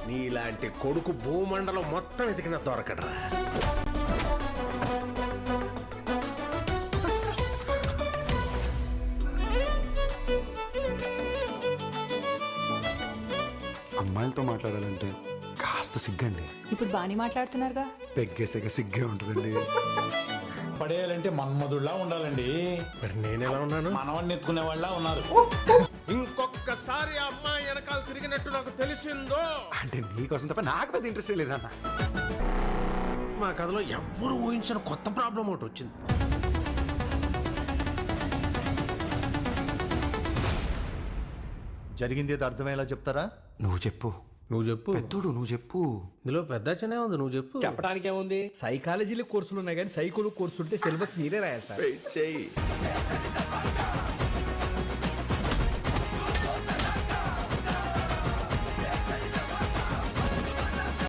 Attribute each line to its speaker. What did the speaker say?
Speaker 1: నీలాంటి కొడుకు భూమండలం మొత్తం ఎదిగిన దొరకడరా.
Speaker 2: అమ్మాయిలతో మాట్లాడాలంటే కాస్త సిగ్గండి.
Speaker 3: ఇప్పుడు బాగానే మాట్లాడుతున్నారుగా.
Speaker 2: పెగ్గేసేగా సిగ్గే ఉంటుందండి.
Speaker 4: పడేయాలంటే మన్మధుడిలా ఉండాలండి.
Speaker 1: మరి నేనెలా ఉన్నాను?
Speaker 4: మనవాడిని ఎత్తుకునే వాళ్ళ ఉన్నారు.
Speaker 1: ఇంకొకసారి ఆ అమ్మాయి వెనకాల తిరిగినట్టు నాకు తెలిసిందో,
Speaker 2: అంటే నీకోసం తప్ప నాకు పెద్ద ఇంట్రెస్ట్ లేదన్న.
Speaker 1: మా కథలో ఎవ్వరు ఊహించిన కొత్త ప్రాబ్లం ఒకటి వచ్చింది.
Speaker 5: జరిగింది ఏదో అర్థమయ్యేలా చెప్తారా?
Speaker 2: నువ్వు చెప్పు.
Speaker 1: నువ్వు చెప్పు.
Speaker 2: పెద్దోడు నువ్వు చెప్పు.
Speaker 1: ఇందులో పెద్ద చిన్న ఉంది, నువ్వు చెప్పు.
Speaker 6: చెప్పడానికి ఏముంది, సైకాలజీలో కోర్సులు ఉన్నాయి కానీ సైకోలో కోర్సు ఉంటే సిలబస్ మీరే రాయాలి సార్.
Speaker 5: చెయ్యి.